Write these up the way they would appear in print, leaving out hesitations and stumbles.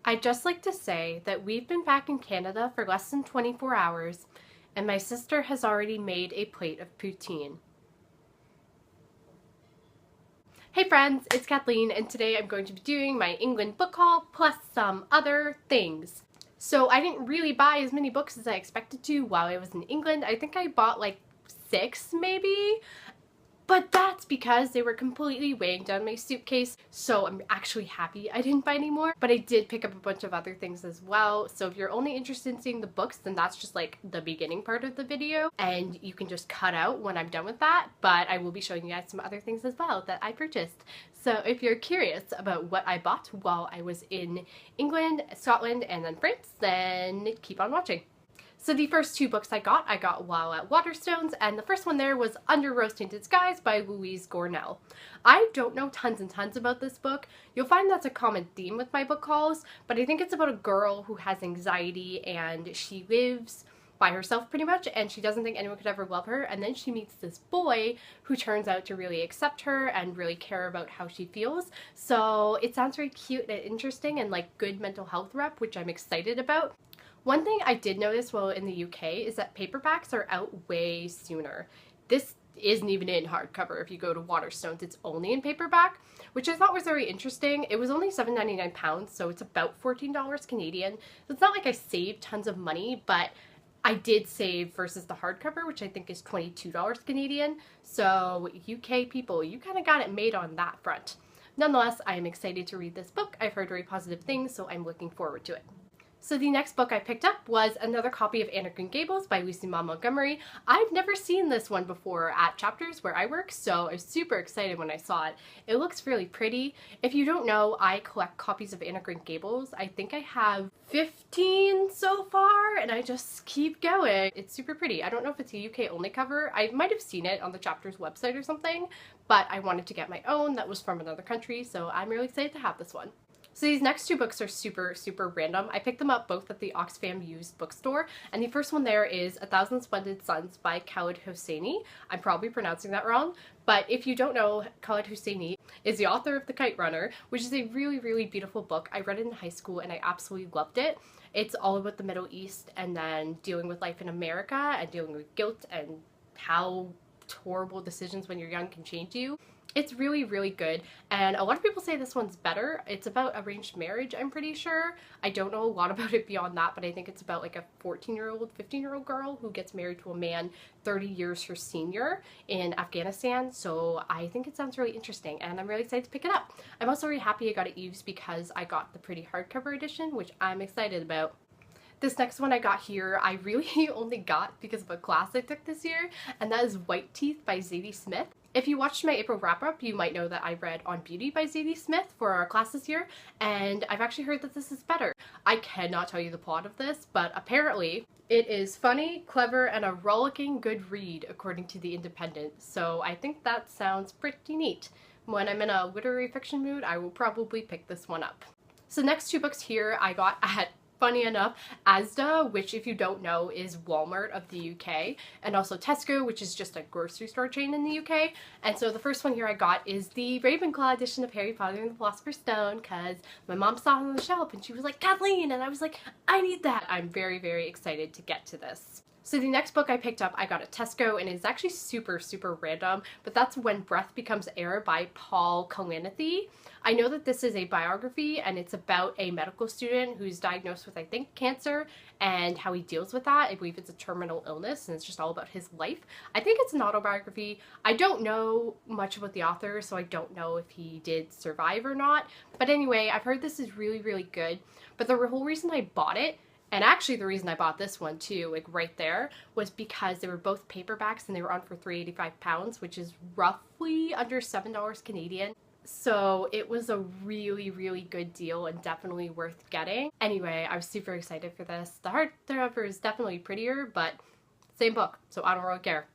I'd just like to say that we've been back in Canada for less than 24 hours, and my sister has already made a plate of poutine. Hey friends, it's Kathleen, and today I'm going to be doing my England book haul plus some other things. So I didn't really buy as many books as I expected to while I was in England. I think I bought like 6 maybe. But that's because they were completely weighing down my suitcase, so I'm actually happy I didn't buy any more. But I did pick up a bunch of other things as well, so if you're only interested in seeing the books, then that's just like the beginning part of the video, and you can just cut out when I'm done with that. But I will be showing you guys some other things as well that I purchased. So if you're curious about what I bought while I was in England, Scotland, and then France, then keep on watching. So the first 2 books I got while at Waterstones, and the first one there was Under Rose-Tinted Skies by Louise Gornell. I don't know tons and tons about this book. You'll find that's a common theme with my book hauls, but I think it's about a girl who has anxiety and she lives by herself pretty much, and she doesn't think anyone could ever love her, and then she meets this boy who turns out to really accept her and really care about how she feels. So it sounds very cute and interesting and like good mental health rep, which I'm excited about. One thing I did notice while in the UK is that paperbacks are out way sooner. This isn't even in hardcover. If you go to Waterstones, it's only in paperback, which I thought was very interesting. It was only £7.99, so it's about $14 Canadian. So it's not like I saved tons of money, but I did save versus the hardcover, which I think is $22 Canadian. So UK people, you kind of got it made on that front. Nonetheless, I am excited to read this book. I've heard very positive things, so I'm looking forward to it. So the next book I picked up was another copy of Anne of Green Gables by Lucy Maud Montgomery. I've never seen this one before at Chapters where I work, so I was super excited when I saw it. It looks really pretty. If you don't know, I collect copies of Anne of Green Gables. I think I have 15 so far, and I just keep going. It's super pretty. I don't know if it's a UK only cover. I might have seen it on the Chapters website or something, but I wanted to get my own that was from another country, so I'm really excited to have this one. So these next 2 books are super random. I picked them up both at the Oxfam used bookstore, and the first one there is 1,000 Splendid Suns by Khaled Hosseini. I'm probably pronouncing that wrong, but if you don't know, Khaled Hosseini is the author of The Kite Runner, which is a really beautiful book. I read it in high school and I absolutely loved it. It's all about the Middle East and then dealing with life in America and dealing with guilt and how horrible decisions when you're young can change you. It's really good, and a lot of people say this one's better. It's about arranged marriage, I'm pretty sure. I don't know a lot about it beyond that, but I think it's about like a 14-year-old, 15-year-old girl who gets married to a man 30 years her senior in Afghanistan, so I think it sounds really interesting, and I'm really excited to pick it up. I'm also really happy I got it used because I got the pretty hardcover edition, which I'm excited about. This next one I got here, I really only got because of a class I took this year, and that is White Teeth by Zadie Smith. If you watched my April wrap-up, you might know that I read On Beauty by Zadie Smith for our class this year, and I've actually heard that this is better. I cannot tell you the plot of this, but apparently it is funny, clever, and a rollicking good read, according to The Independent, so I think that sounds pretty neat. When I'm in a literary fiction mood, I will probably pick this one up. So the next 2 books here I got at, funny enough, Asda, which if you don't know is Walmart of the UK, and also Tesco, which is just a grocery store chain in the UK. And so the first one here I got is the Ravenclaw edition of Harry Potter and the Philosopher's Stone because my mom saw it on the shelf and she was like, Kathleen, and I was like, I need that. I'm very excited to get to this. So the next book I picked up I got at Tesco, and it's actually super random, but that's When Breath Becomes Air by Paul Kalanithi. I know that this is a biography and it's about a medical student who's diagnosed with, I think, cancer and how he deals with that. I believe it's a terminal illness and it's just all about his life. I think it's an autobiography. I don't know much about the author, so I don't know if he did survive or not. But anyway, I've heard this is really good. But the whole reason I bought it, and actually the reason I bought this one too, like right there, was because they were both paperbacks and they were on for £3.85, which is roughly under $7 Canadian. So it was a really good deal and definitely worth getting. Anyway, I was super excited for this. The hardcover is definitely prettier, but same book, so I don't really care.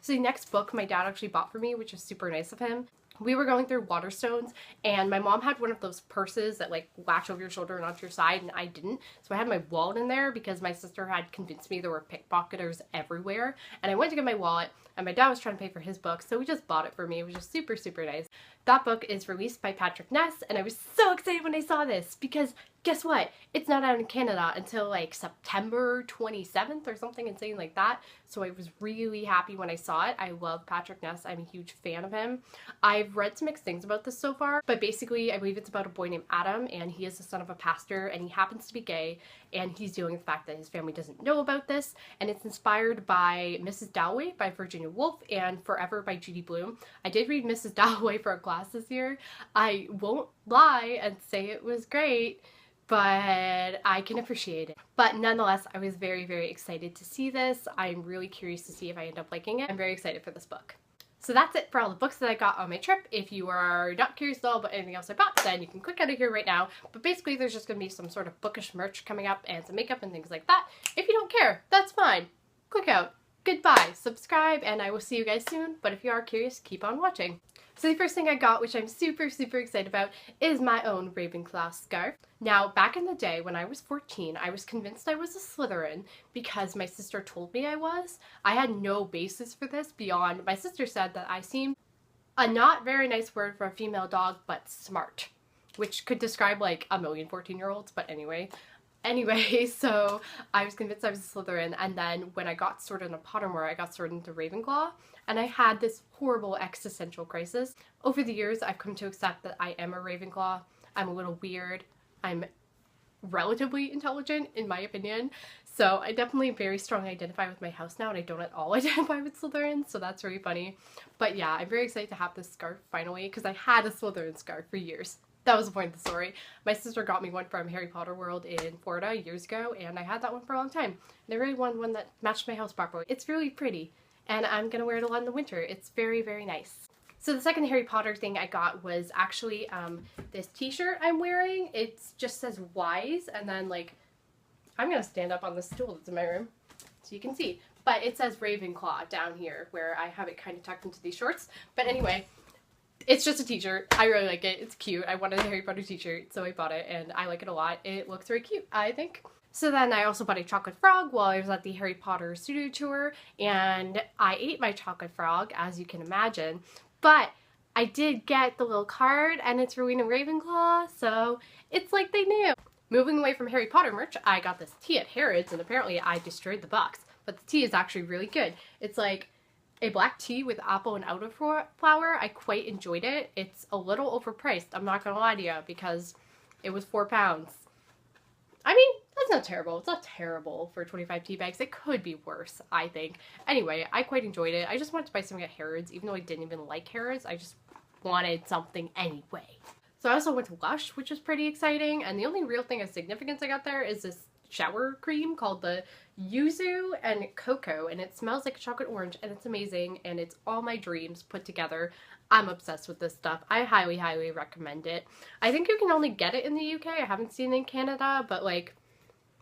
So the next book my dad actually bought for me, which is super nice of him. We were going through Waterstones, and my mom had one of those purses that like latch over your shoulder and onto your side, and I didn't. So I had my wallet in there because my sister had convinced me there were pickpocketers everywhere. And I went to get my wallet, and my dad was trying to pay for his book, so we just bought it for me. It was just super nice. That book is released by Patrick Ness, and I was so excited when I saw this because guess what? It's not out in Canada until like September 27th or something insane like that. So I was really happy when I saw it. I love Patrick Ness. I'm a huge fan of him. I've read some mixed things about this so far, but basically I believe it's about a boy named Adam, and he is the son of a pastor, and he happens to be gay, and he's dealing with the fact that his family doesn't know about this, and it's inspired by Mrs. Dalloway by Virginia Woolf and Forever by Judy Blume. I did read Mrs. Dalloway for a class this year. I won't lie and say it was great, but I can appreciate it. But nonetheless, I was very, very excited to see this. I'm really curious to see if I end up liking it. I'm very excited for this book. So that's it for all the books that I got on my trip. If you are not curious at all about anything else I bought, then you can click out of here right now. But basically, there's just going to be some sort of bookish merch coming up and some makeup and things like that. If you don't care, that's fine. Click out. Goodbye. Subscribe, and I will see you guys soon. But if you are curious, keep on watching. So the first thing I got, which I'm super, super excited about, is my own Ravenclaw scarf. Now, back in the day when I was 14, I was convinced I was a Slytherin because my sister told me I was. I had no basis for this beyond my sister said that I seemed a not very nice word for a female dog, but smart, which could describe like a million 14-year-olds, but anyway. So I was convinced I was a Slytherin, and then when I got sorted into Pottermore, I got sorted into Ravenclaw, and I had this horrible existential crisis. Over the years, I've come to accept that I am a Ravenclaw. I'm a little weird. I'm relatively intelligent, in my opinion. So I definitely very strongly identify with my house now, and I don't at all identify with Slytherin, so that's really funny. But yeah, I'm very excited to have this scarf finally, because I had a Slytherin scarf for years. That was the point of the story. My sister got me one from Harry Potter World in Florida years ago, and I had that one for a long time. And I really wanted one that matched my house properly. It's really pretty, and I'm gonna wear it a lot in the winter. It's very, very nice. So the second Harry Potter thing I got was actually this t-shirt I'm wearing. It just says Wise, and then like, I'm gonna stand up on the stool that's in my room so you can see. But it says Ravenclaw down here where I have it kind of tucked into these shorts. But anyway, it's just a t-shirt. I really like it. It's cute. I wanted a Harry Potter t-shirt, so I bought it, and I like it a lot. It looks very cute, I think. So then I also bought a chocolate frog while I was at the Harry Potter studio tour, and I ate my chocolate frog, as you can imagine, but I did get the little card, and it's Rowena Ravenclaw, so it's like they knew. Moving away from Harry Potter merch, I got this tea at Harrods, and apparently I destroyed the box, but the tea is actually really good. It's like a black tea with apple and elderflower. I quite enjoyed it. It's a little overpriced, I'm not gonna lie to you, because it was £4. I mean, that's not terrible. It's not terrible for 25 tea bags. It could be worse, I think. Anyway, I quite enjoyed it. I just wanted to buy something at Harrods, even though I didn't even like Harrods. I just wanted something anyway. So I also went to Lush, which was pretty exciting, and the only real thing of significance I got there is this shower cream called the Yuzu and Cocoa, and it smells like chocolate orange, and it's amazing, and it's all my dreams put together. I'm obsessed with this stuff. I highly, highly recommend it. I think you can only get it in the UK. I haven't seen it in Canada, but like,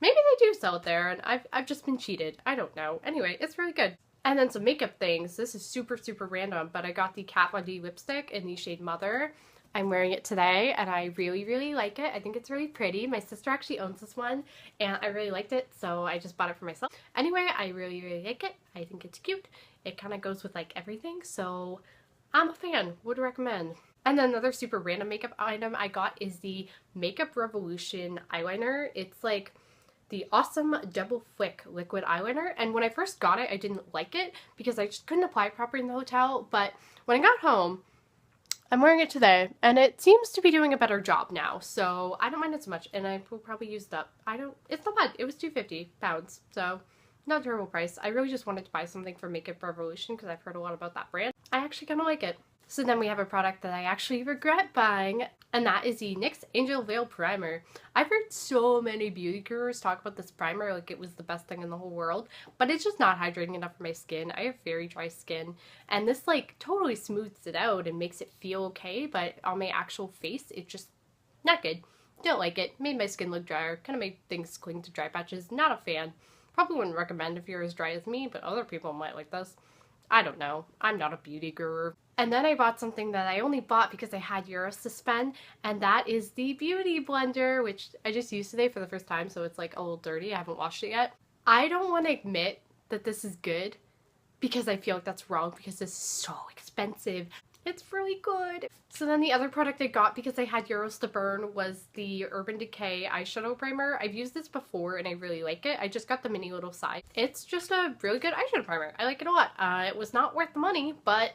maybe they do sell it there, and I've just been cheated. I don't know. Anyway, it's really good. And then some makeup things. This is super, super random, but I got the Kat Von D lipstick in the shade Mother. I'm wearing it today, and I really, really like it. I think it's really pretty. My sister actually owns this one, and I really liked it, so I just bought it for myself. Anyway, I really, really like it. I think it's cute. It kind of goes with, like, everything, so I'm a fan. Would recommend. And then another super random makeup item I got is the Makeup Revolution eyeliner. It's, like, the Awesome Double Flick liquid eyeliner, and when I first got it, I didn't like it because I just couldn't apply it properly in the hotel, but when I got home, I'm wearing it today, and it seems to be doing a better job now, so I don't mind it so much, and I will probably use it up. It's not bad. It was £2.50, so not a terrible price. I really just wanted to buy something from Makeup Revolution because I've heard a lot about that brand. I actually kind of like it. So then we have a product that I actually regret buying, and that is the NYX Angel Veil Primer. I've heard so many beauty gurus talk about this primer like it was the best thing in the whole world, but it's just not hydrating enough for my skin. I have very dry skin, and this like totally smooths it out and makes it feel okay, but on my actual face, it's just not good. Don't like it. Made my skin look drier, kind of made things cling to dry patches. Not a fan. Probably wouldn't recommend if you're as dry as me, but other people might like this. I don't know. I'm not a beauty guru. And then I bought something that I only bought because I had euros to spend, and that is the Beauty Blender, which I just used today for the first time, so it's like a little dirty. I haven't washed it yet. I don't want to admit that this is good because I feel like that's wrong because it's so expensive. It's really good. So then the other product I got because I had Euros to burn was the Urban Decay eyeshadow primer. I've used this before and I really like it. I just got the mini little size. It's just a really good eyeshadow primer. I like it a lot. It was not worth the money, but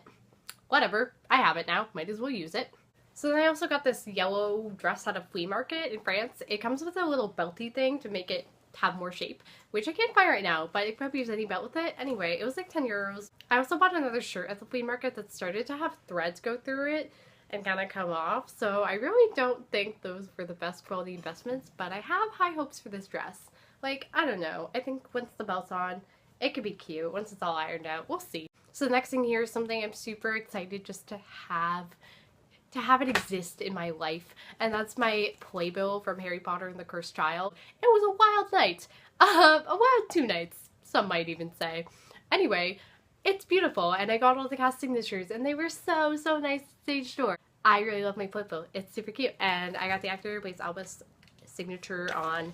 whatever. I have it now. Might as well use it. So then I also got this yellow dress at a flea market in France. It comes with a little belty thing to make it have more shape, which I can't find right now, but I could probably use any belt with it. Anyway, it was like 10 euros. I also bought another shirt at the flea market that started to have threads go through it and kind of come off, so I really don't think those were the best quality investments, but I have high hopes for this dress. Like, I don't know, I think once the belt's on, it could be cute. Once it's all ironed out, we'll see. So the next thing here is something I'm super excited just to have it exist in my life, and that's my playbill from Harry Potter and the Cursed Child. It was a wild night. A wild 2 nights, some might even say. Anyway, it's beautiful, and I got all the cast signatures, and they were so nice at stage door. I really love my playbill. It's super cute, and I got the actor who plays Albus' signature on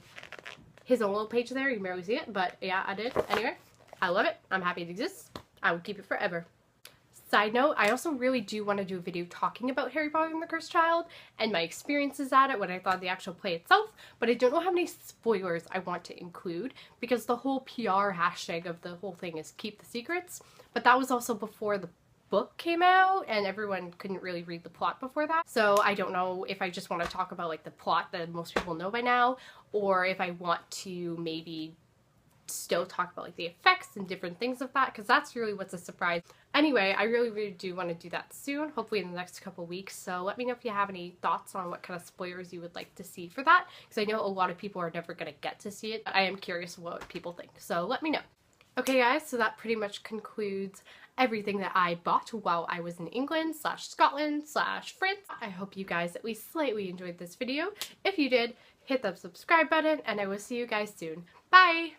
his own little page there. You can barely see it, but yeah, I did. Anyway, I love it. I'm happy it exists. I would keep it forever. Side note, I also really do want to do a video talking about Harry Potter and the Cursed Child and my experiences at it, what I thought of the actual play itself, but I don't know how many spoilers I want to include because the whole PR hashtag of the whole thing is keep the secrets, but that was also before the book came out and everyone couldn't really read the plot before that. So I don't know if I just want to talk about like the plot that most people know by now, or if I want to maybe still talk about like the effects and different things of that, because that's really what's a surprise. Anyway, I really do want to do that soon, hopefully in the next couple weeks, so let me know if you have any thoughts on what kind of spoilers you would like to see for that, because I know a lot of people are never going to get to see it. I am curious what people think, so let me know. Okay guys, so that pretty much concludes everything that I bought while I was in England / Scotland / France. I hope you guys at least slightly enjoyed this video. If you did, hit the subscribe button and I will see you guys soon. Bye!